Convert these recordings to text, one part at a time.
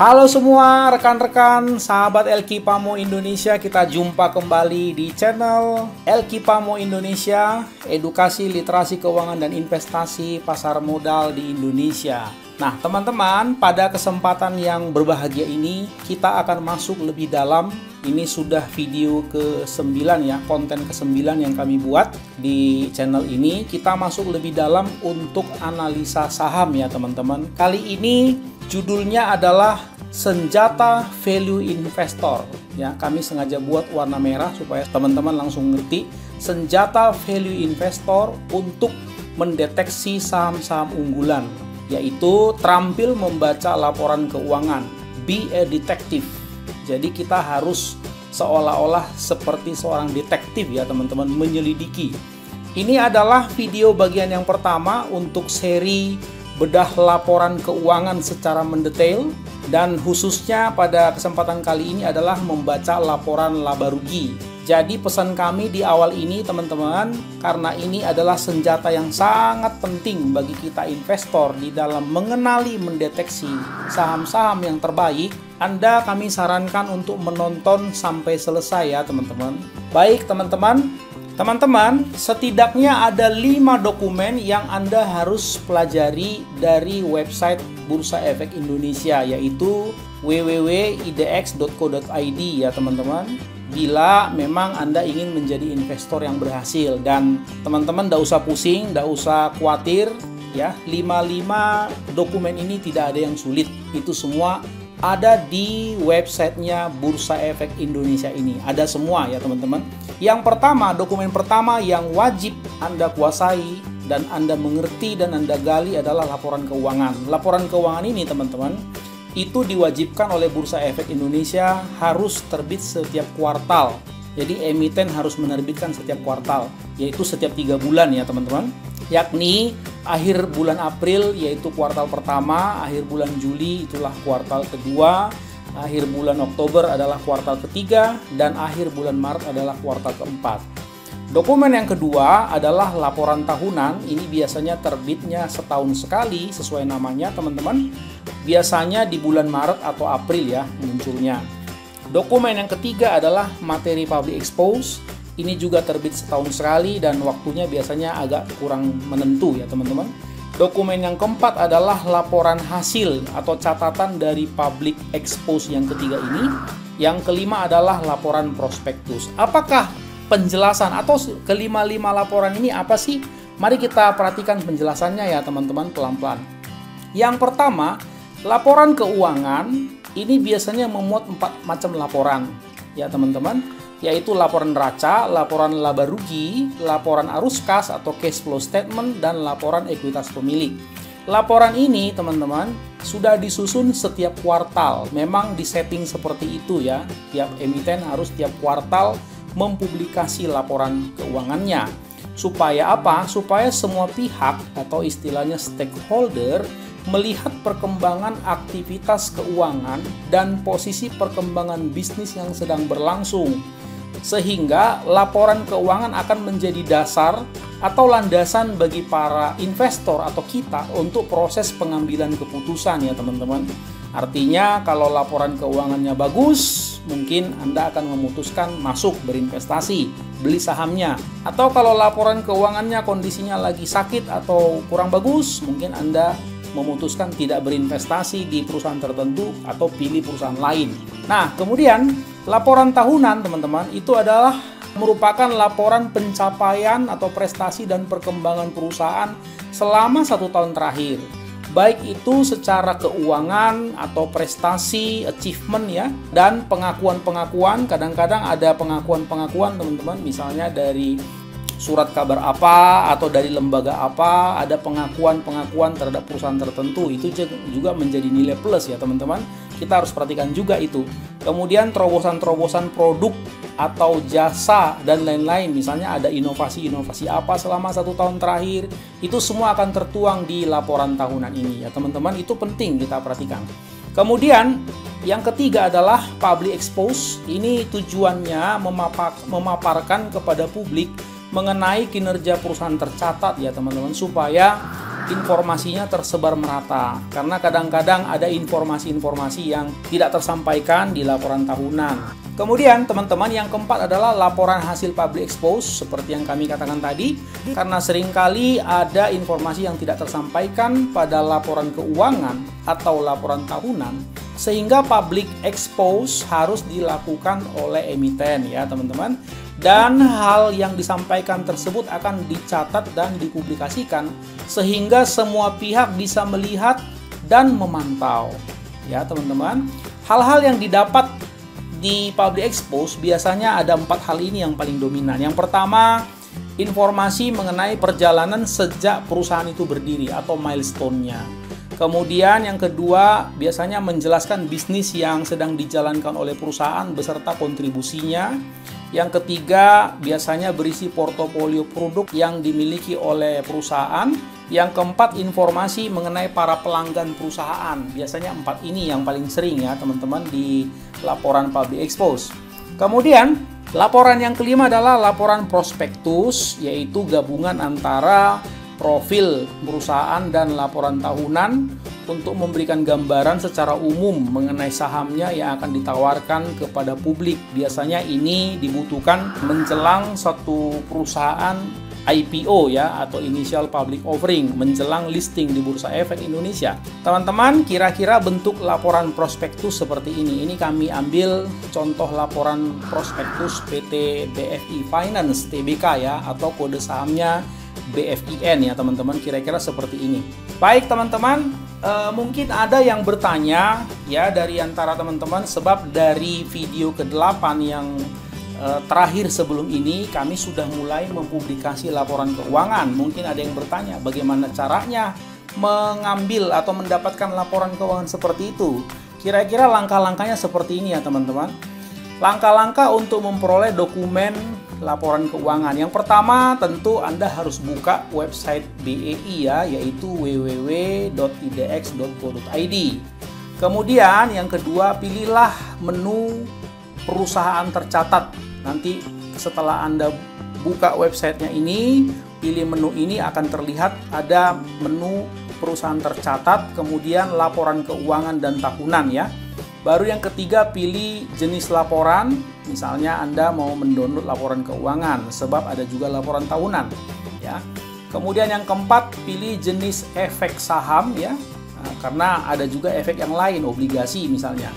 Halo semua rekan-rekan sahabat LQ Pamo Indonesia, kita jumpa kembali di channel LQ Pamo Indonesia, edukasi literasi keuangan dan investasi pasar modal di Indonesia. Nah teman-teman, pada kesempatan yang berbahagia ini kita akan masuk lebih dalam. Ini sudah video ke-9 ya, konten ke-9 yang kami buat di channel ini. Kita masuk lebih dalam untuk analisa saham ya teman-teman. Kali ini judulnya adalah senjata value investor ya. Kami sengaja buat warna merah supaya teman-teman langsung ngerti. Senjata value investor untuk mendeteksi saham-saham unggulan, yaitu terampil membaca laporan keuangan, be a detective. Jadi kita harus seolah-olah seperti seorang detektif ya teman-teman, menyelidiki. Ini adalah video bagian yang pertama untuk seri bedah laporan keuangan secara mendetail, dan khususnya pada kesempatan kali ini adalah membaca laporan laba rugi. Jadi pesan kami di awal ini teman-teman, karena ini adalah senjata yang sangat penting bagi kita investor di dalam mengenali, mendeteksi saham-saham yang terbaik, kami sarankan untuk menonton sampai selesai ya teman-teman. Baik teman-teman, setidaknya ada 5 dokumen yang Anda harus pelajari dari website Bursa Efek Indonesia, yaitu www.idx.co.id ya teman-teman, bila memang Anda ingin menjadi investor yang berhasil. Dan teman-teman tidak usah pusing, tidak usah khawatir ya, 5 dokumen ini tidak ada yang sulit, itu semua ada di websitenya Bursa Efek Indonesia ini. Ada semua ya teman-teman. Yang pertama, dokumen pertama yang wajib Anda kuasai dan Anda mengerti dan Anda gali adalah laporan keuangan. Laporan keuangan ini teman-teman, itu diwajibkan oleh Bursa Efek Indonesia, harus terbit setiap kuartal. Jadi emiten harus menerbitkan setiap kuartal, yaitu setiap 3 bulan ya teman-teman. Yakni akhir bulan April yaitu kuartal pertama, akhir bulan Juli itulah kuartal kedua, akhir bulan Oktober adalah kuartal ketiga, dan akhir bulan Maret adalah kuartal keempat. Dokumen yang kedua adalah laporan tahunan. Ini biasanya terbitnya setahun sekali sesuai namanya teman-teman. Biasanya di bulan Maret atau April ya munculnya. Dokumen yang ketiga adalah materi public expose. Ini juga terbit setahun sekali dan waktunya biasanya agak kurang menentu ya teman-teman. Dokumen yang keempat adalah laporan hasil atau catatan dari public expose yang ketiga ini. Yang kelima adalah laporan prospektus. Apakah penjelasan atau kelima-lima laporan ini apa sih? Mari kita perhatikan penjelasannya ya teman-teman pelan-pelan. Yang pertama, laporan keuangan ini biasanya memuat 4 macam laporan ya teman-teman, yaitu laporan neraca, laporan laba rugi, laporan arus kas atau cash flow statement, dan laporan ekuitas pemilik. Laporan ini teman-teman sudah disusun setiap kuartal. Memang disetting seperti itu ya. Tiap emiten harus tiap kuartal mempublikasi laporan keuangannya. Supaya apa? Supaya semua pihak atau istilahnya stakeholder melihat perkembangan aktivitas keuangan dan posisi perkembangan bisnis yang sedang berlangsung. Sehingga laporan keuangan akan menjadi dasar atau landasan bagi para investor atau kita untuk proses pengambilan keputusan ya teman-teman. Artinya kalau laporan keuangannya bagus, mungkin Anda akan memutuskan masuk berinvestasi, beli sahamnya. Atau kalau laporan keuangannya kondisinya lagi sakit atau kurang bagus, mungkin Anda memutuskan tidak berinvestasi di perusahaan tertentu atau pilih perusahaan lain. Nah, kemudian laporan tahunan teman-teman itu adalah merupakan laporan pencapaian atau prestasi dan perkembangan perusahaan selama 1 tahun terakhir. Baik itu secara keuangan atau prestasi, achievement ya, dan pengakuan-pengakuan. Kadang-kadang ada pengakuan-pengakuan teman-teman, misalnya dari surat kabar apa atau dari lembaga apa, ada pengakuan-pengakuan terhadap perusahaan tertentu. Itu juga menjadi nilai plus ya teman-teman. Kita harus perhatikan juga itu. Kemudian terobosan-terobosan produk atau jasa dan lain-lain, misalnya ada inovasi-inovasi apa selama 1 tahun terakhir, itu semua akan tertuang di laporan tahunan ini ya teman-teman. Itu penting kita perhatikan. Kemudian yang ketiga adalah public expose. Ini tujuannya memaparkan kepada publik mengenai kinerja perusahaan tercatat ya teman-teman, supaya informasinya tersebar merata. Karena kadang-kadang ada informasi-informasi yang tidak tersampaikan di laporan tahunan. Kemudian teman-teman, yang keempat adalah laporan hasil public expose, seperti yang kami katakan tadi, karena seringkali ada informasi yang tidak tersampaikan pada laporan keuangan atau laporan tahunan, sehingga public expose harus dilakukan oleh emiten ya teman-teman. Dan hal yang disampaikan tersebut akan dicatat dan dipublikasikan sehingga semua pihak bisa melihat dan memantau ya teman-teman. Hal-hal yang didapat di public expose biasanya ada 4 hal ini yang paling dominan. Yang pertama, informasi mengenai perjalanan sejak perusahaan itu berdiri atau milestone-nya. Kemudian yang kedua, biasanya menjelaskan bisnis yang sedang dijalankan oleh perusahaan beserta kontribusinya. Yang ketiga, biasanya berisi portofolio produk yang dimiliki oleh perusahaan. Yang keempat, informasi mengenai para pelanggan perusahaan. Biasanya 4 ini yang paling sering ya teman-teman di laporan public expose. Kemudian, laporan yang kelima adalah laporan prospektus, yaitu gabungan antara profil perusahaan dan laporan tahunan untuk memberikan gambaran secara umum mengenai sahamnya yang akan ditawarkan kepada publik. Biasanya ini dibutuhkan menjelang satu perusahaan IPO ya, atau Initial Public Offering, menjelang listing di Bursa Efek Indonesia. Teman-teman, kira-kira bentuk laporan prospektus seperti ini. Ini kami ambil contoh laporan prospektus PT BFI Finance Tbk ya, atau kode sahamnya BFIN ya teman-teman, kira-kira seperti ini. Baik teman-teman, mungkin ada yang bertanya ya dari antara teman-teman, sebab dari video ke-8 yang terakhir sebelum ini kami sudah mulai mempublikasi laporan keuangan. Mungkin ada yang bertanya bagaimana caranya mengambil atau mendapatkan laporan keuangan seperti itu. Kira-kira langkah-langkahnya seperti ini ya teman-teman. Langkah-langkah untuk memperoleh dokumen laporan keuangan. Yang pertama tentu Anda harus buka website BEI ya, yaitu www.idx.co.id. Kemudian yang kedua, pilihlah menu perusahaan tercatat. Nanti setelah Anda buka websitenya ini, pilih menu ini, akan terlihat ada menu perusahaan tercatat, kemudian laporan keuangan dan tahunan ya. Baru yang ketiga, pilih jenis laporan. Misalnya Anda mau mendownload laporan keuangan, sebab ada juga laporan tahunan ya. Kemudian yang keempat, pilih jenis efek saham ya, karena ada juga efek yang lain, obligasi misalnya.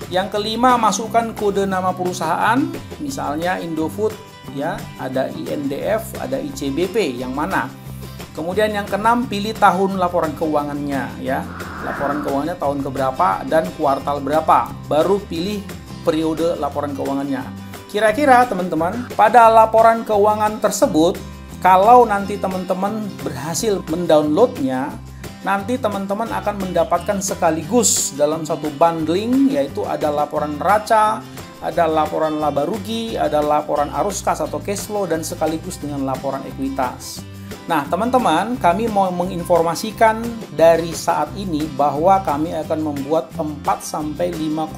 Yang kelima, masukkan kode nama perusahaan, misalnya Indofood ya, ada INDF, ada ICBP, yang mana. Kemudian yang keenam, pilih tahun laporan keuangannya ya. Laporan keuangannya tahun keberapa dan kuartal berapa. Baru pilih periode laporan keuangannya. Kira-kira teman-teman, pada laporan keuangan tersebut, kalau nanti teman-teman berhasil mendownloadnya, nanti teman-teman akan mendapatkan sekaligus dalam satu bundling, yaitu ada laporan neraca, ada laporan laba rugi, ada laporan arus kas atau cash flow, dan sekaligus dengan laporan ekuitas. Nah teman-teman, kami mau menginformasikan dari saat ini bahwa kami akan membuat 4-5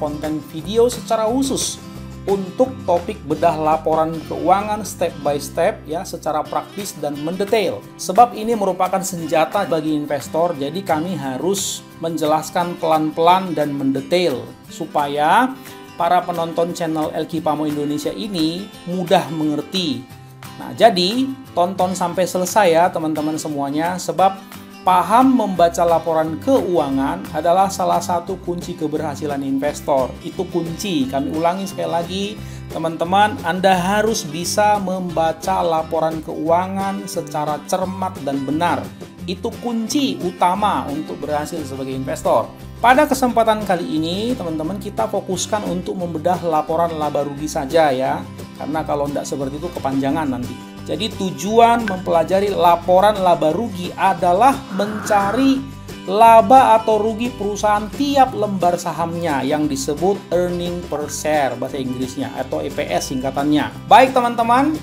konten video secara khusus untuk topik bedah laporan keuangan step by step ya, secara praktis dan mendetail. Sebab ini merupakan senjata bagi investor, jadi kami harus menjelaskan pelan-pelan dan mendetail supaya para penonton channel LQ Pamo Indonesia ini mudah mengerti. Nah, jadi tonton sampai selesai ya teman-teman semuanya, sebab paham membaca laporan keuangan adalah salah satu kunci keberhasilan investor. Itu kunci. Kami ulangi sekali lagi, teman-teman, Anda harus bisa membaca laporan keuangan secara cermat dan benar. Itu kunci utama untuk berhasil sebagai investor. Pada kesempatan kali ini, teman-teman, kita fokuskan untuk membedah laporan laba rugi saja ya. Karena kalau tidak seperti itu kepanjangan nanti. Jadi tujuan mempelajari laporan laba rugi adalah mencari laba atau rugi perusahaan tiap lembar sahamnya yang disebut earning per share bahasa Inggrisnya atau EPS singkatannya. Baik teman-teman,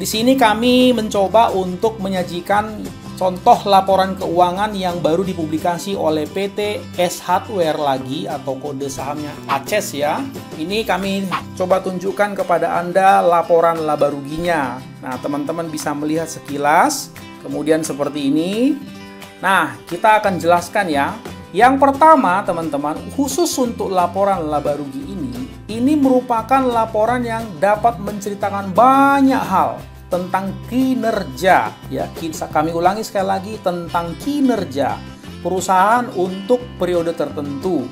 di sini kami mencoba untuk menyajikan contoh laporan keuangan yang baru dipublikasi oleh PT S Hardware lagi atau kode sahamnya ACES ya. Ini kami coba tunjukkan kepada Anda laporan laba ruginya. Nah, teman-teman bisa melihat sekilas. Kemudian seperti ini. Nah, kita akan jelaskan ya. Yang pertama, teman-teman, khusus untuk laporan laba rugi ini merupakan laporan yang dapat menceritakan banyak hal tentang kinerja. Ya, kami ulangi sekali lagi, tentang kinerja perusahaan untuk periode tertentu.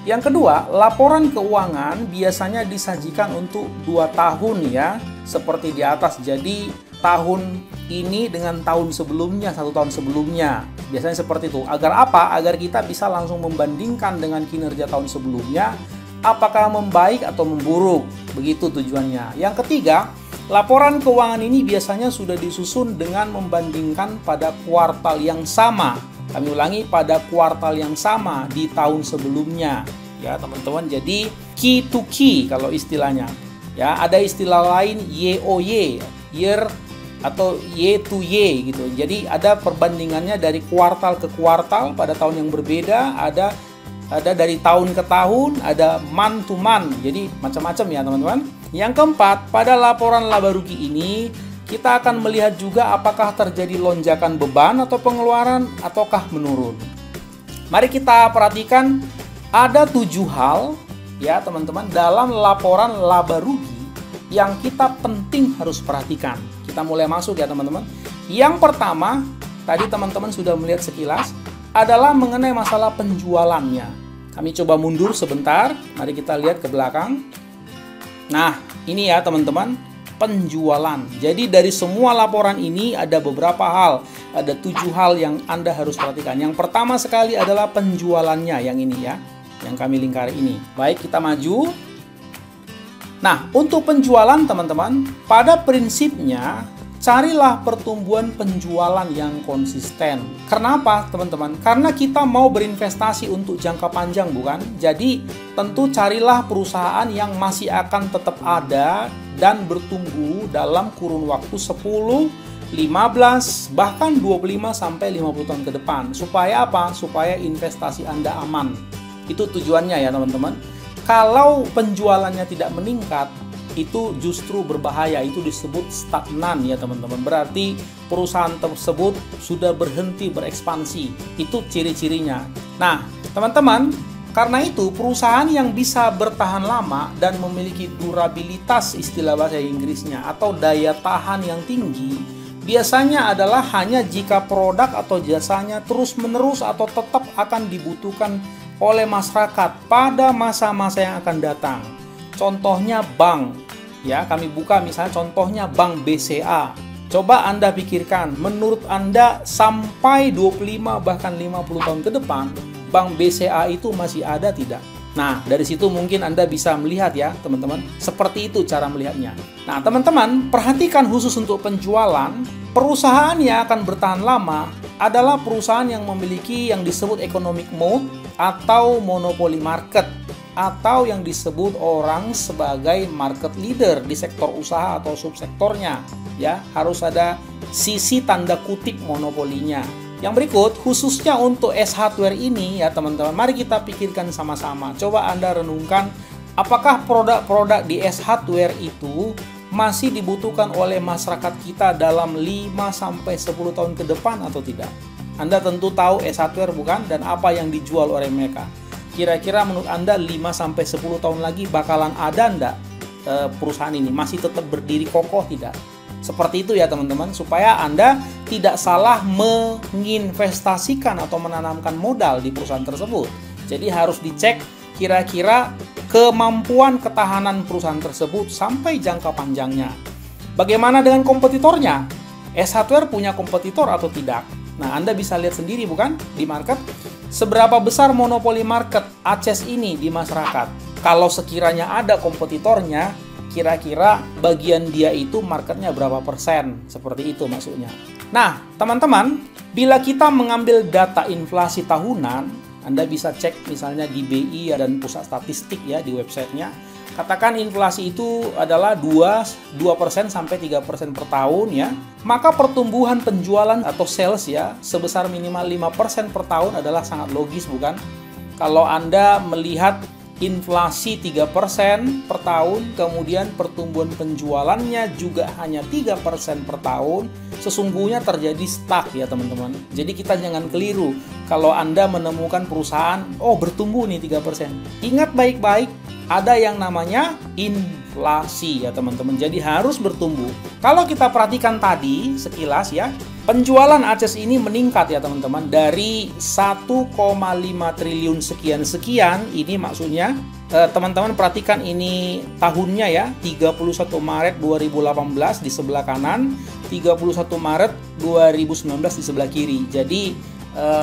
Yang kedua, laporan keuangan biasanya disajikan untuk 2 tahun ya, seperti di atas. Jadi, tahun ini dengan tahun sebelumnya, 1 tahun sebelumnya. Biasanya seperti itu. Agar apa? Agar kita bisa langsung membandingkan dengan kinerja tahun sebelumnya, apakah membaik atau memburuk. Begitu tujuannya. Yang ketiga, laporan keuangan ini biasanya sudah disusun dengan membandingkan pada kuartal yang sama. Kami ulangi, pada kuartal yang sama di tahun sebelumnya. Ya, teman-teman. Jadi, key to key kalau istilahnya. Ya, ada istilah lain YOY, year atau Y to Y gitu. Jadi ada perbandingannya dari kuartal ke kuartal pada tahun yang berbeda, ada dari tahun ke tahun, ada month to month. Jadi macam-macam ya, teman-teman. Yang keempat, pada laporan laba rugi ini kita akan melihat juga apakah terjadi lonjakan beban atau pengeluaran ataukah menurun. Mari kita perhatikan ada 7 hal ya, teman-teman, dalam laporan laba rugi yang kita penting harus perhatikan. Kita mulai masuk ya, teman-teman. Yang pertama, tadi teman-teman sudah melihat sekilas, adalah mengenai masalah penjualannya. Kami coba mundur sebentar, mari kita lihat ke belakang. Nah, ini ya teman-teman, penjualan. Jadi dari semua laporan ini ada beberapa hal, ada 7 hal yang Anda harus perhatikan. Yang pertama sekali adalah penjualannya, yang ini ya, yang kami lingkari ini. Baik, kita maju. Nah, untuk penjualan teman-teman, pada prinsipnya carilah pertumbuhan penjualan yang konsisten. Kenapa teman-teman? Karena kita mau berinvestasi untuk jangka panjang, bukan? Jadi tentu carilah perusahaan yang masih akan tetap ada dan bertumbuh dalam kurun waktu 10, 15, bahkan 25 sampai 50 tahun ke depan. Supaya apa? Supaya investasi Anda aman. Itu tujuannya ya, teman-teman. Kalau penjualannya tidak meningkat, itu justru berbahaya. Itu disebut stagnan ya, teman-teman. Berarti perusahaan tersebut sudah berhenti berekspansi. Itu ciri-cirinya. Nah, teman-teman, karena itu perusahaan yang bisa bertahan lama dan memiliki durabilitas, istilah bahasa Inggrisnya, atau daya tahan yang tinggi, biasanya adalah hanya jika produk atau jasanya terus-menerus atau tetap akan dibutuhkan oleh masyarakat pada masa-masa yang akan datang. Contohnya bank, ya, kami buka misalnya contohnya bank BCA. Coba Anda pikirkan, menurut Anda sampai 25 bahkan 50 tahun ke depan, bank BCA itu masih ada tidak? Nah, dari situ mungkin Anda bisa melihat ya, teman-teman. Seperti itu cara melihatnya. Nah, teman-teman, perhatikan khusus untuk penjualan. Perusahaan yang akan bertahan lama adalah perusahaan yang memiliki yang disebut economic mode atau monopoli market, atau yang disebut orang sebagai market leader di sektor usaha atau subsektornya. Ya, harus ada sisi tanda kutip monopolinya. Yang berikut, khususnya untuk S Hardware ini ya teman-teman, mari kita pikirkan sama-sama. Coba Anda renungkan, apakah produk-produk di S Hardware itu masih dibutuhkan oleh masyarakat kita dalam 5-10 tahun ke depan atau tidak? Anda tentu tahu S Hardware bukan, dan apa yang dijual oleh mereka. Kira-kira menurut Anda 5-10 tahun lagi bakalan ada enggak perusahaan ini? Masih tetap berdiri kokoh tidak? Seperti itu ya teman-teman, supaya Anda tidak salah menginvestasikan atau menanamkan modal di perusahaan tersebut. Jadi harus dicek kira-kira kemampuan ketahanan perusahaan tersebut sampai jangka panjangnya. Bagaimana dengan kompetitornya? S Hardware punya kompetitor atau tidak? Nah, Anda bisa lihat sendiri bukan di market, seberapa besar monopoli market ACES ini di masyarakat. Kalau sekiranya ada kompetitornya, kira-kira bagian dia itu marketnya berapa persen? Seperti itu maksudnya. Nah, teman-teman, bila kita mengambil data inflasi tahunan, Anda bisa cek misalnya di BI dan Pusat Statistik ya di websitenya. Katakan inflasi itu adalah 2% sampai 3% per tahun ya. Maka pertumbuhan penjualan atau sales ya sebesar minimal 5% per tahun adalah sangat logis bukan? Kalau Anda melihat inflasi 3% per tahun, kemudian pertumbuhan penjualannya juga hanya 3% per tahun, sesungguhnya terjadi stuck ya teman-teman. Jadi kita jangan keliru kalau Anda menemukan perusahaan, oh bertumbuh nih 3%. Ingat baik-baik, ada yang namanya inflasi ya teman-teman. Jadi harus bertumbuh. Kalau kita perhatikan tadi sekilas ya, penjualan ACES ini meningkat ya teman-teman dari 1,5 triliun sekian-sekian. Ini maksudnya teman-teman perhatikan ini tahunnya ya, 31 Maret 2018 di sebelah kanan, 31 Maret 2019 di sebelah kiri. Jadi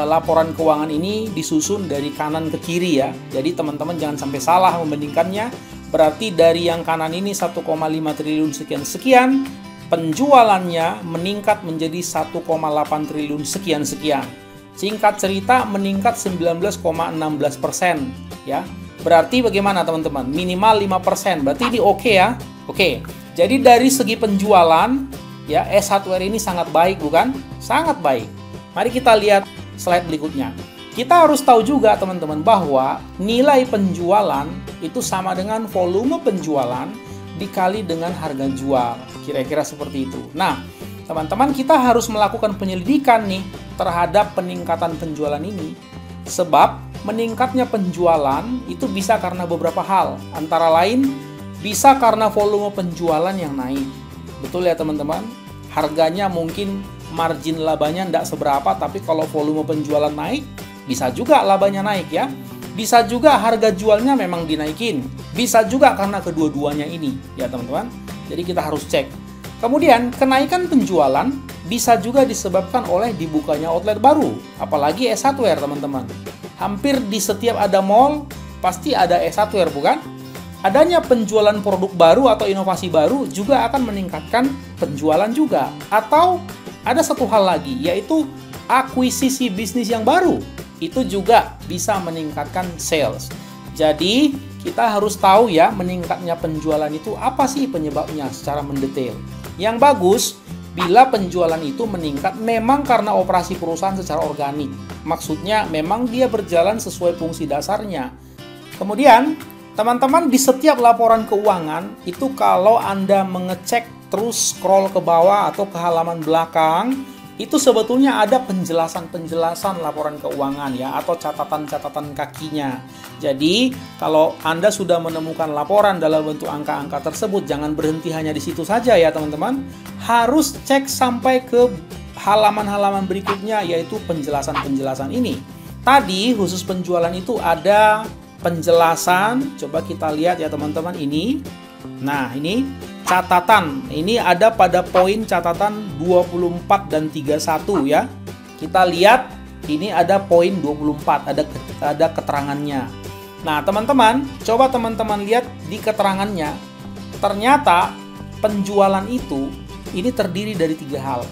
laporan keuangan ini disusun dari kanan ke kiri ya. Jadi teman-teman jangan sampai salah membandingkannya. Berarti dari yang kanan ini 1,5 triliun sekian-sekian, penjualannya meningkat menjadi 1,8 triliun sekian-sekian. Singkat cerita meningkat 19,16% ya. Berarti bagaimana teman-teman? Minimal 5%. Berarti ini oke ya. Oke. Jadi dari segi penjualan ya, S Hardware ini sangat baik bukan? Sangat baik. Mari kita lihat slide berikutnya. Kita harus tahu juga teman-teman bahwa nilai penjualan itu sama dengan volume penjualan dikali dengan harga jual. Kira-kira seperti itu. Nah, teman-teman kita harus melakukan penyelidikan nih terhadap peningkatan penjualan ini. Sebab meningkatnya penjualan itu bisa karena beberapa hal. Antara lain bisa karena volume penjualan yang naik. Betul ya teman-teman? Harganya mungkin margin labanya tidak seberapa, tapi kalau volume penjualan naik, bisa juga labanya naik ya. Bisa juga harga jualnya memang dinaikin. Bisa juga karena kedua-duanya ini ya teman-teman. Jadi kita harus cek. Kemudian kenaikan penjualan bisa juga disebabkan oleh dibukanya outlet baru. Apalagi S Hardware teman-teman. Hampir di setiap ada mall pasti ada S Hardware bukan? Adanya penjualan produk baru atau inovasi baru juga akan meningkatkan penjualan juga. Atau ada satu hal lagi yaitu akuisisi bisnis yang baru. Itu juga bisa meningkatkan sales. Jadi kita harus tahu ya meningkatnya penjualan itu apa sih penyebabnya secara mendetail. Yang bagus bila penjualan itu meningkat memang karena operasi perusahaan secara organik. Maksudnya memang dia berjalan sesuai fungsi dasarnya. Kemudian teman-teman di setiap laporan keuangan itu kalau Anda mengecek terus scroll ke bawah atau ke halaman belakang, itu sebetulnya ada penjelasan-penjelasan laporan keuangan ya, atau catatan-catatan kakinya. Jadi kalau Anda sudah menemukan laporan dalam bentuk angka-angka tersebut, jangan berhenti hanya di situ saja ya teman-teman. Harus cek sampai ke halaman-halaman berikutnya, yaitu penjelasan-penjelasan ini. Tadi khusus penjualan itu ada penjelasan, coba kita lihat ya teman-teman ini. Nah ini catatan, ini ada pada poin catatan 24 dan 31 ya. Kita lihat ini ada poin 24, ada keterangannya. Nah teman-teman, coba teman-teman lihat di keterangannya. Ternyata penjualan itu ini terdiri dari 3 hal.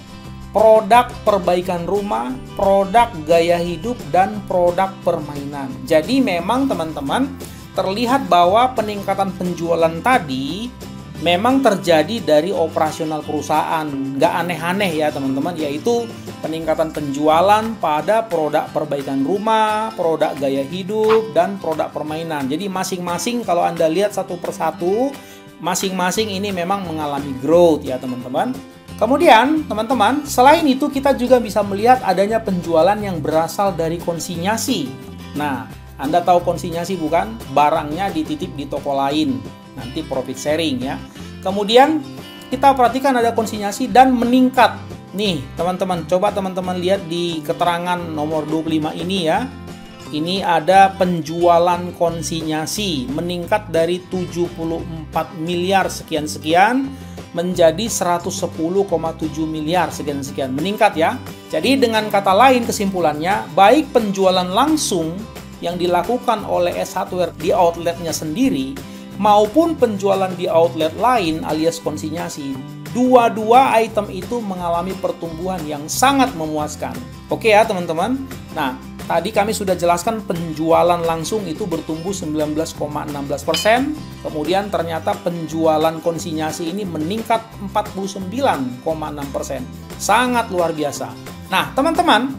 Produk perbaikan rumah, produk gaya hidup, dan produk permainan. Jadi memang teman-teman terlihat bahwa peningkatan penjualan tadi memang terjadi dari operasional perusahaan. Nggak aneh-aneh ya teman-teman, yaitu peningkatan penjualan pada produk perbaikan rumah, produk gaya hidup, dan produk permainan. Jadi masing-masing kalau Anda lihat satu persatu, masing-masing ini memang mengalami growth ya teman-teman. Kemudian teman-teman, selain itu kita juga bisa melihat adanya penjualan yang berasal dari konsinyasi. Nah, Anda tahu konsinyasi bukan? Barangnya dititip di toko lain, nanti profit sharing ya. Kemudian kita perhatikan ada konsinyasi dan meningkat. Nih teman-teman, coba teman-teman lihat di keterangan nomor 25 ini ya. Ini ada penjualan konsinyasi meningkat dari 74 miliar sekian-sekian menjadi 110,7 miliar sekian-sekian, meningkat ya. Jadi dengan kata lain kesimpulannya, baik penjualan langsung yang dilakukan oleh S Hardware di outletnya sendiri maupun penjualan di outlet lain alias konsinyasi, dua-dua item itu mengalami pertumbuhan yang sangat memuaskan. Oke ya teman-teman. Nah, tadi kami sudah jelaskan penjualan langsung itu bertumbuh 19,16%. Kemudian ternyata penjualan konsinyasi ini meningkat 49,6%. Sangat luar biasa. Nah, teman-teman,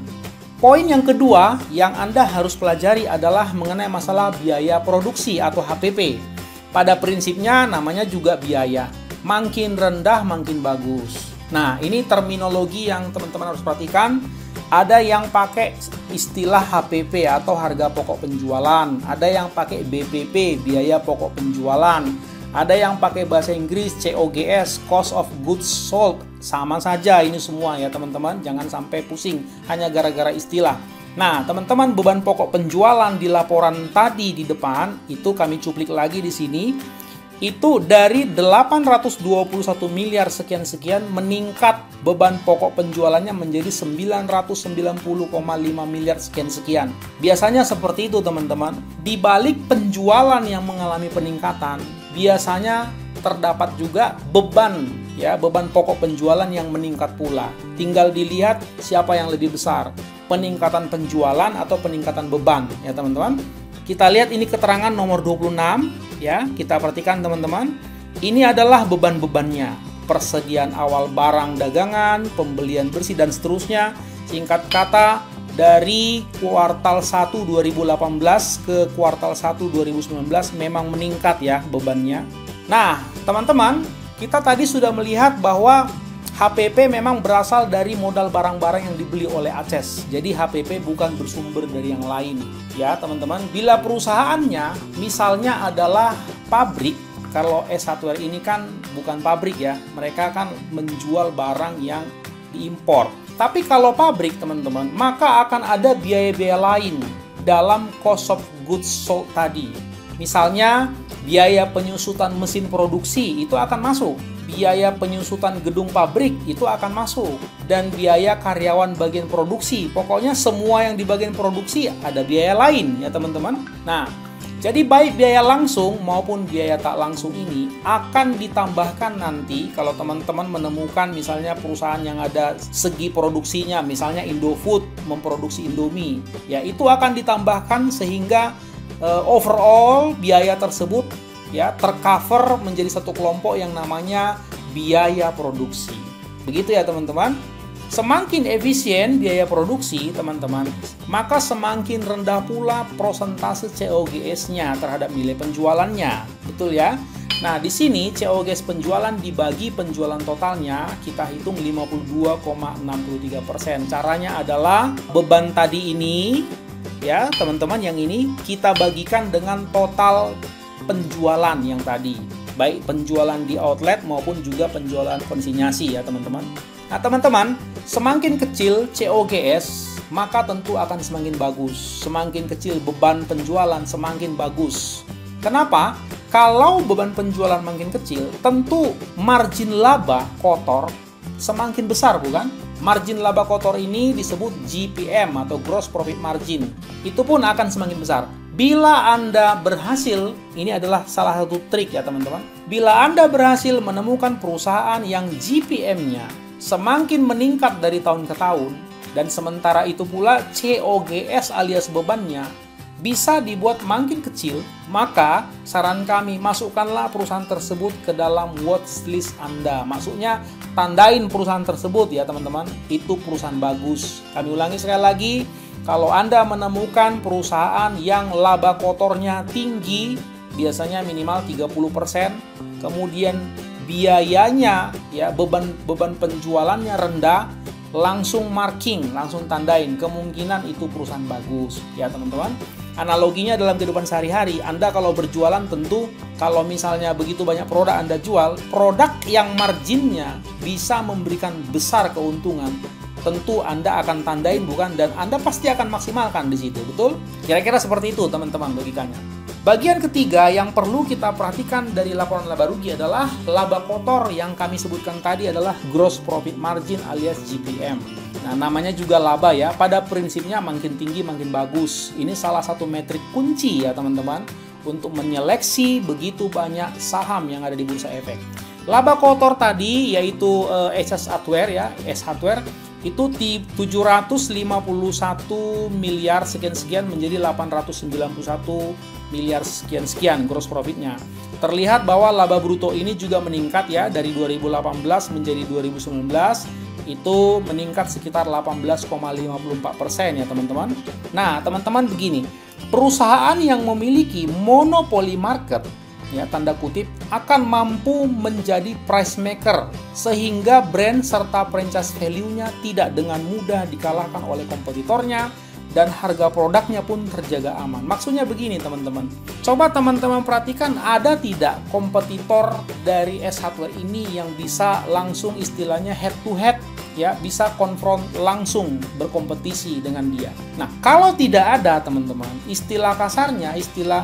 Poin yang kedua yang Anda harus pelajari adalah mengenai masalah biaya produksi atau HPP. Pada prinsipnya namanya juga biaya. Makin rendah makin bagus. Nah, ini terminologi yang teman-teman harus perhatikan. Ada yang pakai istilah HPP atau harga pokok penjualan. Ada yang pakai BPP, biaya pokok penjualan. Ada yang pakai bahasa Inggris COGS, Cost of Goods Sold. Sama saja ini semua ya teman-teman. Jangan sampai pusing hanya gara-gara istilah. Nah, teman-teman, beban pokok penjualan di laporan tadi di depan itu kami cuplik lagi di sini. Itu dari 821 miliar sekian-sekian meningkat beban pokok penjualannya menjadi 990,5 miliar sekian-sekian. Biasanya seperti itu teman-teman. Di balik penjualan yang mengalami peningkatan, biasanya terdapat juga beban pokok penjualan yang meningkat pula. Tinggal dilihat siapa yang lebih besar, peningkatan penjualan atau peningkatan beban ya teman-teman. Kita lihat ini keterangan nomor 26 ya, kita perhatikan teman-teman. Ini adalah beban-bebannya. Persediaan awal barang dagangan, pembelian bersih dan seterusnya. Singkat kata, dari kuartal 1 2018 ke kuartal 1 2019 memang meningkat ya bebannya. Nah, teman-teman, kita tadi sudah melihat bahwa HPP memang berasal dari modal barang-barang yang dibeli oleh ACES. Jadi HPP bukan bersumber dari yang lain. Ya teman-teman, bila perusahaannya misalnya adalah pabrik, kalau S Hardware ini kan bukan pabrik ya, mereka kan menjual barang yang diimpor. Tapi kalau pabrik teman-teman, maka akan ada biaya-biaya lain dalam cost of goods sold tadi. Misalnya biaya penyusutan mesin produksi itu akan masuk. Biaya penyusutan gedung pabrik itu akan masuk, dan biaya karyawan bagian produksi. Pokoknya semua yang di bagian produksi ada biaya lain ya teman-teman. Nah, jadi baik biaya langsung maupun biaya tak langsung ini akan ditambahkan nanti kalau teman-teman menemukan misalnya perusahaan yang ada segi produksinya, misalnya Indofood memproduksi Indomie, ya itu akan ditambahkan sehingga overall biaya tersebut ya tercover menjadi satu kelompok yang namanya biaya produksi. Begitu ya teman-teman. Semakin efisien biaya produksi teman-teman, maka semakin rendah pula persentase COGS-nya terhadap nilai penjualannya. Betul ya? Nah, di sini COGS penjualan dibagi penjualan totalnya kita hitung 52,63%. Caranya adalah beban tadi ini ya teman-teman, yang ini kita bagikan dengan total penjualan yang tadi, baik penjualan di outlet maupun juga penjualan konsinyasi ya teman-teman. Nah teman-teman, semakin kecil COGS maka tentu akan semakin bagus. Semakin kecil beban penjualan semakin bagus. Kenapa? Kalau beban penjualan makin kecil, tentu margin laba kotor semakin besar, bukan? Margin laba kotor ini disebut GPM atau Gross Profit Margin. Itu pun akan semakin besar. Bila Anda berhasil, ini adalah salah satu trik ya teman-teman. Bila Anda berhasil menemukan perusahaan yang GPM-nya semakin meningkat dari tahun ke tahun, dan sementara itu pula COGS alias bebannya bisa dibuat makin kecil, maka saran kami masukkanlah perusahaan tersebut ke dalam watchlist Anda. Maksudnya tandain perusahaan tersebut ya teman-teman, itu perusahaan bagus. Kami ulangi sekali lagi, kalau Anda menemukan perusahaan yang laba kotornya tinggi, biasanya minimal 30%, kemudian biayanya ya beban penjualannya rendah, langsung marking, langsung tandain, kemungkinan itu perusahaan bagus ya teman-teman. Analoginya dalam kehidupan sehari-hari, Anda kalau berjualan tentu kalau misalnya begitu banyak produk Anda jual, produk yang marginnya bisa memberikan besar keuntungan, tentu Anda akan tandain, bukan? Dan Anda pasti akan maksimalkan di situ, betul? Kira-kira seperti itu teman-teman logikanya. Bagian ketiga yang perlu kita perhatikan dari laporan laba rugi adalah laba kotor yang kami sebutkan tadi adalah Gross Profit Margin alias GPM. Nah, namanya juga laba ya. Pada prinsipnya makin tinggi makin bagus. Ini salah satu metrik kunci ya teman-teman untuk menyeleksi begitu banyak saham yang ada di Bursa Efek. Laba kotor tadi yaitu S Hardware ya, S Hardware itu di 751 miliar sekian-sekian menjadi 891 miliar sekian-sekian gross profitnya. Terlihat bahwa laba bruto ini juga meningkat ya dari 2018 menjadi 2019 itu meningkat sekitar 18,54% ya teman-teman. Nah teman-teman begini, perusahaan yang memiliki monopoli market ya tanda kutip akan mampu menjadi price maker sehingga brand serta franchise value-nya tidak dengan mudah dikalahkan oleh kompetitornya dan harga produknya pun terjaga aman. Maksudnya begini teman-teman, coba teman-teman perhatikan ada tidak kompetitor dari S Hardware ini yang bisa langsung istilahnya head to head ya, bisa konfront langsung berkompetisi dengan dia. Nah kalau tidak ada teman-teman, istilah kasarnya, istilah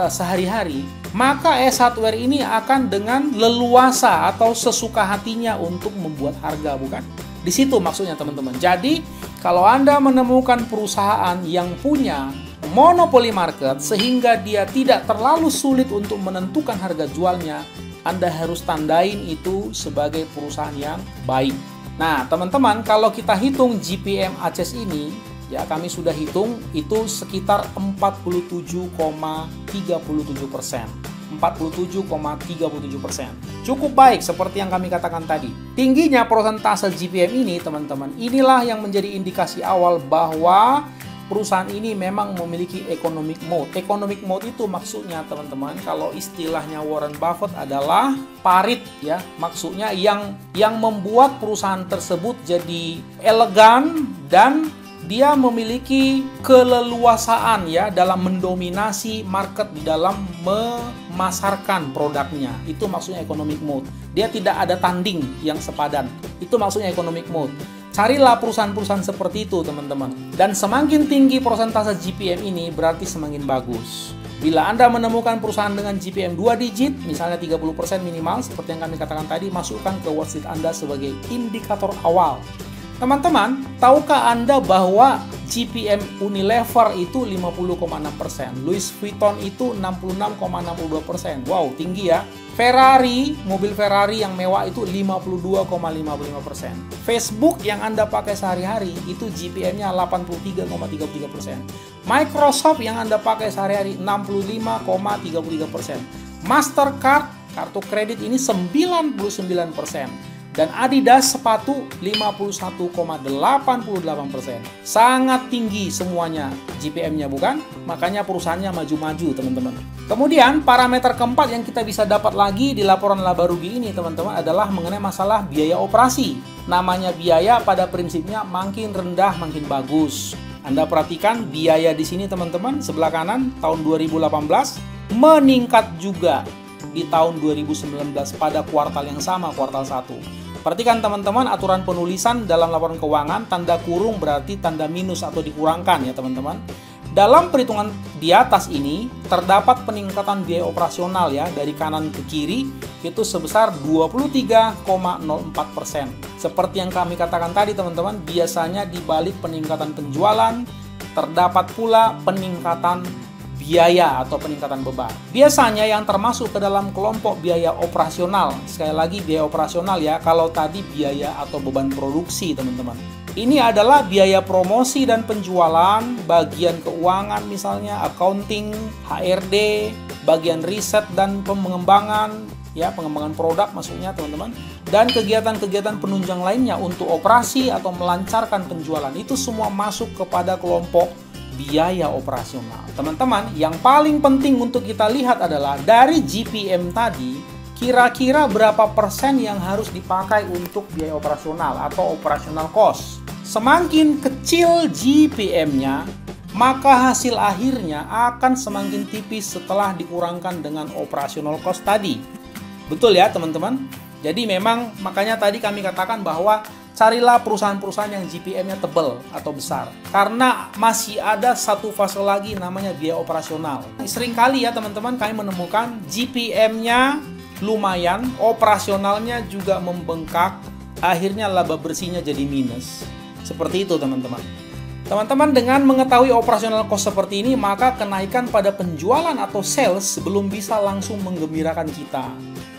sehari-hari, maka S Hardware ini akan dengan leluasa atau sesuka hatinya untuk membuat harga, bukan? Di situ maksudnya teman-teman. Jadi kalau Anda menemukan perusahaan yang punya monopoli market sehingga dia tidak terlalu sulit untuk menentukan harga jualnya, Anda harus tandain itu sebagai perusahaan yang baik. Nah teman-teman, kalau kita hitung GPM ACES ini, ya kami sudah hitung itu sekitar 47,37%. 47,37%. Cukup baik seperti yang kami katakan tadi. Tingginya persentase GPM ini teman-teman, inilah yang menjadi indikasi awal bahwa perusahaan ini memang memiliki economic mode. Economic mode itu maksudnya teman-teman, kalau istilahnya Warren Buffett adalah parit ya, maksudnya yang membuat perusahaan tersebut jadi elegan dan dia memiliki keleluasaan ya dalam mendominasi market di dalam memasarkan produknya. Itu maksudnya economic mode. Dia tidak ada tanding yang sepadan. Itu maksudnya economic mode. Carilah perusahaan-perusahaan seperti itu teman-teman. Dan semakin tinggi persentase GPM ini berarti semakin bagus. Bila Anda menemukan perusahaan dengan GPM 2 digit, misalnya 30% minimal seperti yang kami katakan tadi, masukkan ke watchlist Anda sebagai indikator awal. Teman-teman, tahukah Anda bahwa GPM Unilever itu 50,6%, Louis Vuitton itu 66,62%. Wow, tinggi ya. Ferrari, mobil Ferrari yang mewah itu 52,55%. Facebook yang Anda pakai sehari-hari itu GPM-nya 83,33%. Microsoft yang Anda pakai sehari-hari 65,33%. Mastercard, kartu kredit ini 99%. Dan Adidas sepatu 51,88%. Sangat tinggi semuanya GPM-nya, bukan? Makanya perusahaannya maju-maju teman-teman. Kemudian parameter keempat yang kita bisa dapat lagi di laporan laba rugi ini teman-teman adalah mengenai masalah biaya operasi. Namanya biaya pada prinsipnya makin rendah makin bagus. Anda perhatikan biaya di sini teman-teman, sebelah kanan tahun 2018 meningkat juga di tahun 2019 pada kuartal yang sama, kuartal 1. Perhatikan teman-teman aturan penulisan dalam laporan keuangan, tanda kurung berarti tanda minus atau dikurangkan ya teman-teman. Dalam perhitungan di atas ini terdapat peningkatan biaya operasional ya dari kanan ke kiri itu sebesar 23,04%. Seperti yang kami katakan tadi teman-teman, biasanya di balik peningkatan penjualan terdapat pula peningkatan biaya atau peningkatan beban. Biasanya yang termasuk ke dalam kelompok biaya operasional, sekali lagi biaya operasional ya, kalau tadi biaya atau beban produksi teman-teman. Ini adalah biaya promosi dan penjualan, bagian keuangan misalnya, accounting, HRD, bagian riset dan pengembangan, ya pengembangan produk maksudnya teman-teman, dan kegiatan-kegiatan penunjang lainnya untuk operasi atau melancarkan penjualan. Itu semua masuk kepada kelompok biaya operasional. Teman-teman, yang paling penting untuk kita lihat adalah dari GPM tadi, kira-kira berapa persen yang harus dipakai untuk biaya operasional atau operational cost. Semakin kecil GPM-nya, maka hasil akhirnya akan semakin tipis setelah dikurangkan dengan operational cost tadi. Betul ya teman-teman? Jadi memang makanya tadi kami katakan bahwa carilah perusahaan-perusahaan yang GPM-nya tebal atau besar. Karena masih ada satu fase lagi namanya biaya operasional. Seringkali ya teman-teman kami menemukan GPM-nya lumayan, operasionalnya juga membengkak, akhirnya laba bersihnya jadi minus. Seperti itu teman-teman. Teman-teman dengan mengetahui operasional cost seperti ini, maka kenaikan pada penjualan atau sales belum bisa langsung menggembirakan kita.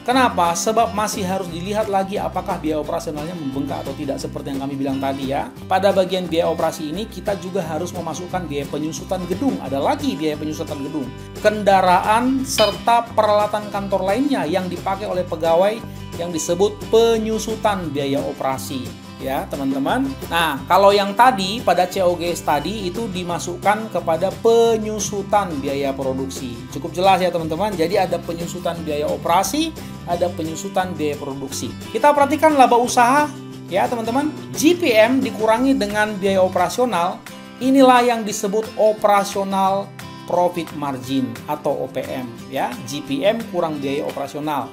Kenapa? Sebab masih harus dilihat lagi apakah biaya operasionalnya membengkak atau tidak seperti yang kami bilang tadi ya. Pada bagian biaya operasi ini kita juga harus memasukkan biaya penyusutan gedung. Ada lagi biaya penyusutan gedung. Kendaraan serta peralatan kantor lainnya yang dipakai oleh pegawai yang disebut penyusutan biaya operasi. ya teman-teman. Nah, kalau yang tadi pada COGS tadi itu dimasukkan kepada penyusutan biaya produksi. Cukup jelas ya teman-teman. Jadi ada penyusutan biaya operasi, ada penyusutan biaya produksi. Kita perhatikan laba usaha ya teman-teman. GPM dikurangi dengan biaya operasional, inilah yang disebut operational profit margin atau OPM ya. GPM kurang biaya operasional.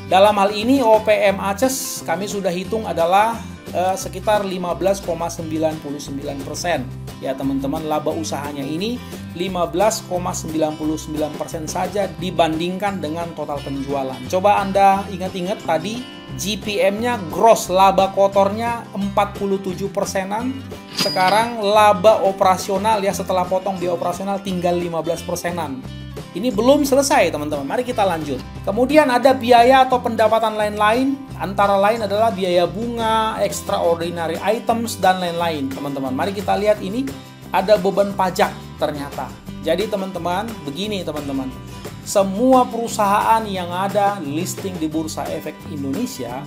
Dalam hal ini OPM ACES kami sudah hitung adalah sekitar 15,99% ya teman-teman. Laba usahanya ini 15,99% saja dibandingkan dengan total penjualan. Coba Anda ingat-ingat tadi GPM-nya gross, laba kotornya 47%-an. Sekarang laba operasional ya setelah potong biaya operasional tinggal 15%-an. Ini belum selesai teman-teman, mari kita lanjut. Kemudian ada biaya atau pendapatan lain-lain, antara lain adalah biaya bunga, extraordinary items, dan lain-lain teman-teman. Mari kita lihat ini, ada beban pajak ternyata. Jadi teman-teman, begini teman-teman. Semua perusahaan yang ada listing di Bursa Efek Indonesia,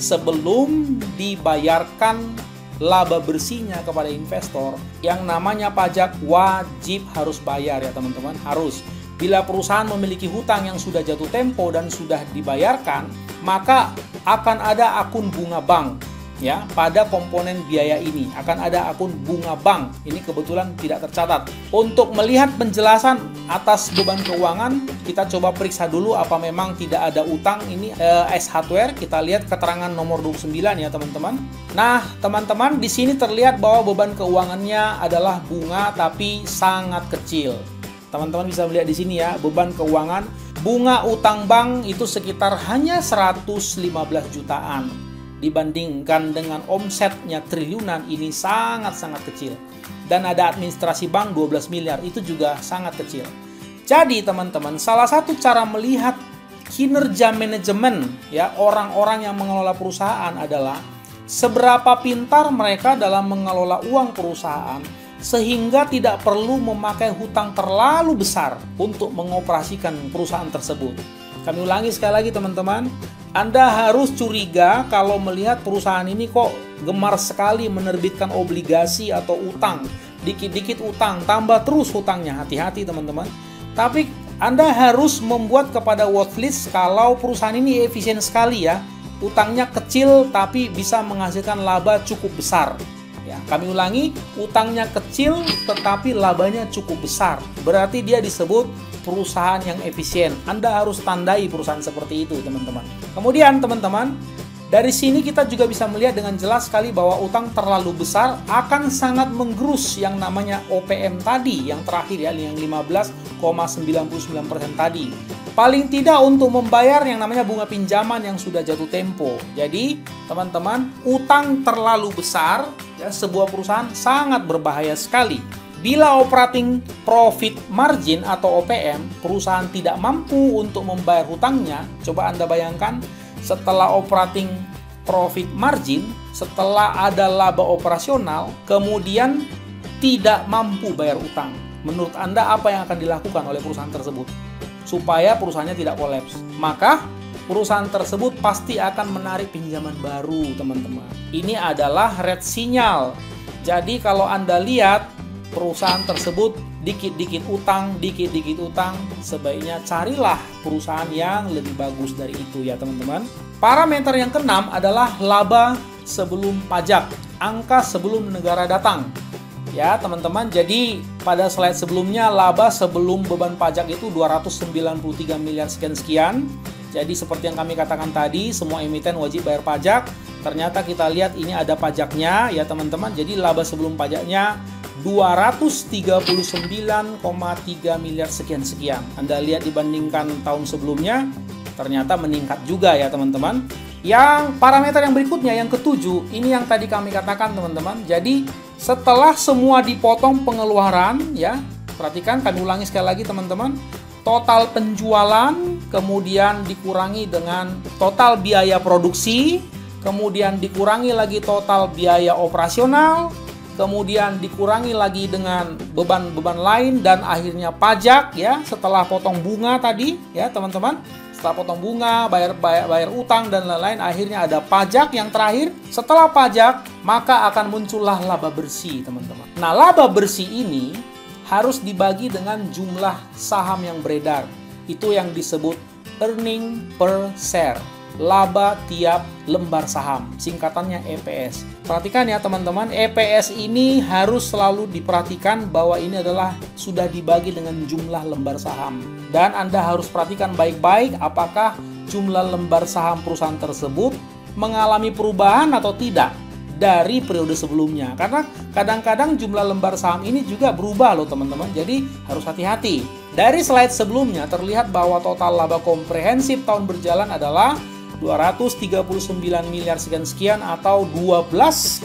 sebelum dibayarkan laba bersihnya kepada investor, yang namanya pajak wajib harus bayar ya teman-teman, harus. Bila perusahaan memiliki hutang yang sudah jatuh tempo dan sudah dibayarkan, maka akan ada akun bunga bank ya. Pada komponen biaya ini akan ada akun bunga bank. Ini kebetulan tidak tercatat. Untuk melihat penjelasan atas beban keuangan, kita coba periksa dulu apa memang tidak ada utang. Ini S Hardware, kita lihat keterangan nomor 29 ya teman-teman. Nah, teman-teman, di sini terlihat bahwa beban keuangannya adalah bunga tapi sangat kecil. Teman-teman bisa melihat di sini ya, beban keuangan bunga utang bank itu sekitar hanya 115 jutaan. Dibandingkan dengan omsetnya triliunan, ini sangat-sangat kecil. Dan ada administrasi bank 12 miliar, itu juga sangat kecil. Jadi teman-teman, salah satu cara melihat kinerja manajemen ya orang-orang yang mengelola perusahaan adalah seberapa pintar mereka dalam mengelola uang perusahaan, sehingga tidak perlu memakai hutang terlalu besar untuk mengoperasikan perusahaan tersebut. Kami ulangi sekali lagi teman-teman, Anda harus curiga kalau melihat perusahaan ini kok gemar sekali menerbitkan obligasi atau utang. Dikit-dikit utang, tambah terus hutangnya, hati-hati teman-teman. Tapi Anda harus membuat kepada watchlist kalau perusahaan ini efisien sekali ya. Utangnya kecil tapi bisa menghasilkan laba cukup besar. Ya, kami ulangi, utangnya kecil tetapi labanya cukup besar. Berarti dia disebut perusahaan yang efisien. Anda harus tandai perusahaan seperti itu, teman-teman. Kemudian, teman-teman, dari sini kita juga bisa melihat dengan jelas sekali bahwa utang terlalu besar akan sangat menggerus yang namanya OPM tadi, yang terakhir ya, yang 15,99% tadi. Paling tidak untuk membayar yang namanya bunga pinjaman yang sudah jatuh tempo. Jadi, teman-teman, utang terlalu besar ya, sebuah perusahaan sangat berbahaya sekali. Bila operating profit margin atau OPM, perusahaan tidak mampu untuk membayar hutangnya, coba Anda bayangkan setelah operating profit margin, setelah ada laba operasional, kemudian tidak mampu bayar utang. Menurut Anda apa yang akan dilakukan oleh perusahaan tersebut supaya perusahaannya tidak kolaps? Maka perusahaan tersebut pasti akan menarik pinjaman baru, teman-teman. Ini adalah red sinyal. Jadi kalau Anda lihat perusahaan tersebut dikit-dikit utang, sebaiknya carilah perusahaan yang lebih bagus dari itu ya teman-teman. Parameter yang keenam adalah laba sebelum pajak, angka sebelum negara datang. Ya teman-teman, jadi pada slide sebelumnya laba sebelum beban pajak itu 293 miliar sekian-sekian. Jadi seperti yang kami katakan tadi, semua emiten wajib bayar pajak. Ternyata kita lihat ini ada pajaknya ya teman-teman. Jadi laba sebelum pajaknya 239,3 miliar sekian-sekian. Anda lihat dibandingkan tahun sebelumnya, ternyata meningkat juga ya teman-teman. Yang parameter yang berikutnya, yang ketujuh, ini yang tadi kami katakan teman-teman. Jadi setelah semua dipotong pengeluaran ya, perhatikan kami ulangi sekali lagi teman-teman. Total penjualan kemudian dikurangi dengan total biaya produksi, kemudian dikurangi lagi total biaya operasional, kemudian dikurangi lagi dengan beban-beban lain, dan akhirnya pajak ya, setelah potong bunga tadi ya teman-teman. Setelah potong bunga, bayar utang dan lain-lain, akhirnya ada pajak yang terakhir. Setelah pajak, maka akan muncullah laba bersih, teman-teman. Nah, laba bersih ini harus dibagi dengan jumlah saham yang beredar. Itu yang disebut earning per share, laba tiap lembar saham, singkatannya EPS. Perhatikan ya teman-teman, EPS ini harus selalu diperhatikan bahwa ini adalah sudah dibagi dengan jumlah lembar saham. Dan Anda harus perhatikan baik-baik apakah jumlah lembar saham perusahaan tersebut mengalami perubahan atau tidak dari periode sebelumnya. Karena kadang-kadang jumlah lembar saham ini juga berubah loh teman-teman, jadi harus hati-hati. Dari slide sebelumnya terlihat bahwa total laba komprehensif tahun berjalan adalah 239 miliar sekian atau 12,72%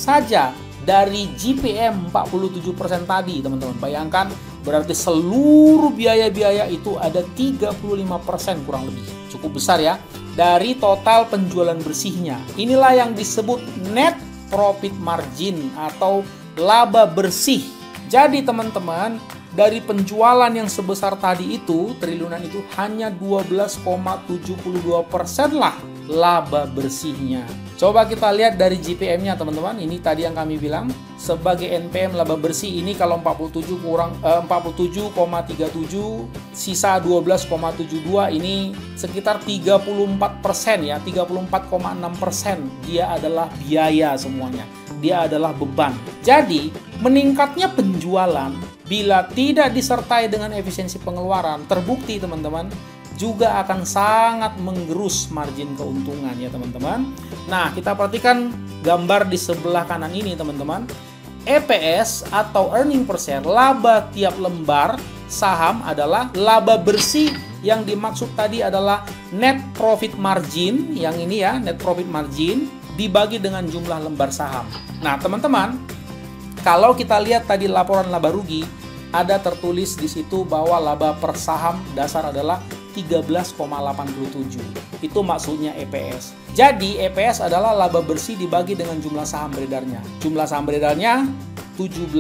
saja dari GPM 47% tadi, teman-teman. Bayangkan, berarti seluruh biaya-biaya itu ada 35% kurang lebih. Cukup besar ya, dari total penjualan bersihnya. Inilah yang disebut net profit margin atau laba bersih. Jadi teman-teman, dari penjualan yang sebesar tadi itu, triliunan itu, hanya 12,72% lah laba bersihnya. Coba kita lihat dari GPM-nya teman-teman. Ini tadi yang kami bilang sebagai NPM laba bersih ini kalau 47 kurang 47,37 sisa 12,72 ini sekitar 34% ya, 34,6%. Dia adalah biaya semuanya. Dia adalah beban. Jadi, meningkatnya penjualan bila tidak disertai dengan efisiensi pengeluaran, terbukti teman-teman, juga akan sangat menggerus margin keuntungan ya teman-teman. Nah, kita perhatikan gambar di sebelah kanan ini teman-teman. EPS atau earning per share, laba tiap lembar saham adalah laba bersih. Yang dimaksud tadi adalah net profit margin, yang ini ya, net profit margin dibagi dengan jumlah lembar saham. Nah, teman-teman, kalau kita lihat tadi laporan laba rugi, ada tertulis di situ bahwa laba per saham dasar adalah 13,87. Itu maksudnya EPS. Jadi EPS adalah laba bersih dibagi dengan jumlah saham beredarnya. Jumlah saham beredarnya 17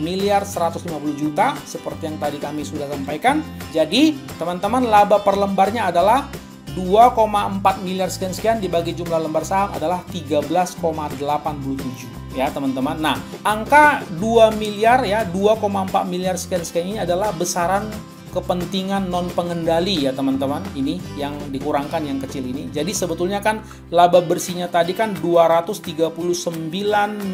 miliar 150 juta seperti yang tadi kami sudah sampaikan. Jadi teman-teman, laba per lembarnya adalah 2,4 miliar sekian-sekian dibagi jumlah lembar saham adalah 13,87 ya teman-teman. Nah, angka 2 miliar ya, 2,4 miliar sekian-sekian ini adalah besaran kepentingan non pengendali ya teman-teman. Ini yang dikurangkan yang kecil ini. Jadi sebetulnya kan laba bersihnya tadi kan 239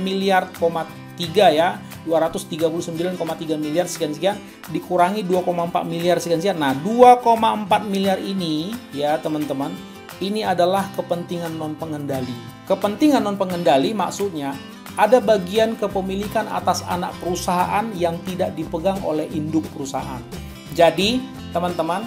miliar, 3 ya, 239,3 miliar sekian-sekian dikurangi 2,4 miliar sekian-sekian. Nah, 2,4 miliar ini ya teman-teman, ini adalah kepentingan non pengendali. Kepentingan non pengendali maksudnya ada bagian kepemilikan atas anak perusahaan yang tidak dipegang oleh induk perusahaan. Jadi teman-teman,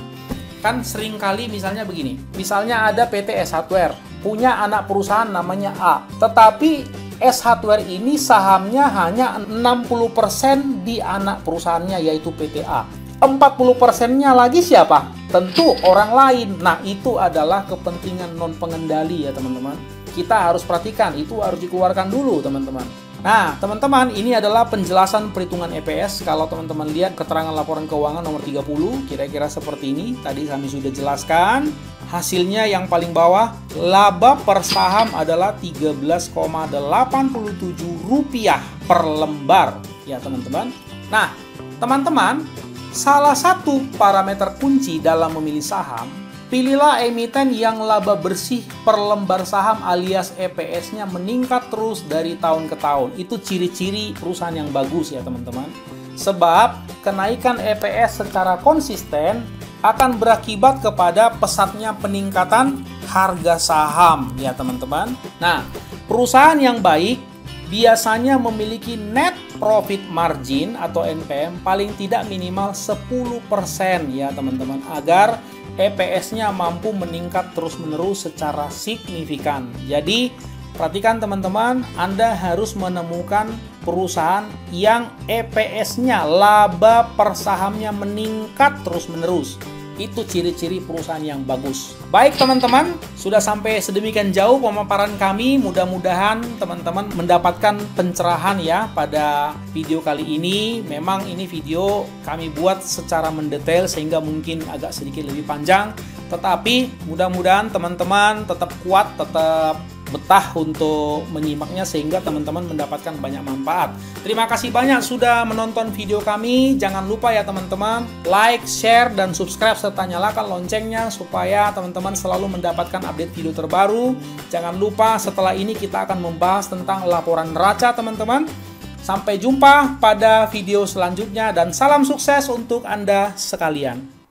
kan sering kali misalnya begini, misalnya ada PT S Hardware punya anak perusahaan namanya A, tetapi S Hardware ini sahamnya hanya 60% di anak perusahaannya yaitu PT A. 40%-nya lagi siapa? Tentu orang lain. Nah, itu adalah kepentingan non pengendali ya teman-teman. Kita harus perhatikan, itu harus dikeluarkan dulu teman-teman. Nah, teman-teman, ini adalah penjelasan perhitungan EPS. Kalau teman-teman lihat keterangan laporan keuangan nomor 30, kira-kira seperti ini. Tadi kami sudah jelaskan. Hasilnya yang paling bawah, laba per saham adalah Rp13,87 per lembar. Ya, teman-teman. Nah, teman-teman, salah satu parameter kunci dalam memilih saham, pilihlah emiten yang laba bersih per lembar saham alias EPS-nya meningkat terus dari tahun ke tahun. Itu ciri-ciri perusahaan yang bagus ya teman-teman. Sebab kenaikan EPS secara konsisten akan berakibat kepada pesatnya peningkatan harga saham ya teman-teman. Nah, perusahaan yang baik biasanya memiliki net profit margin atau NPM paling tidak minimal 10% ya teman-teman, agar EPS-nya mampu meningkat terus-menerus secara signifikan. Jadi, perhatikan teman-teman, Anda harus menemukan perusahaan yang EPS-nya, laba per sahamnya meningkat terus-menerus. Itu ciri-ciri perusahaan yang bagus. Baik teman-teman, sudah sampai sedemikian jauh pemaparan kami. Mudah-mudahan teman-teman mendapatkan pencerahan ya pada video kali ini. Memang ini video kami buat secara mendetail sehingga mungkin agak sedikit lebih panjang. Tetapi mudah-mudahan teman-teman tetap kuat, tetap betah untuk menyimaknya sehingga teman-teman mendapatkan banyak manfaat. Terima kasih banyak sudah menonton video kami. Jangan lupa ya teman-teman, like, share, dan subscribe serta nyalakan loncengnya supaya teman-teman selalu mendapatkan update video terbaru. Jangan lupa setelah ini kita akan membahas tentang laporan neraca teman-teman. Sampai jumpa pada video selanjutnya dan salam sukses untuk Anda sekalian.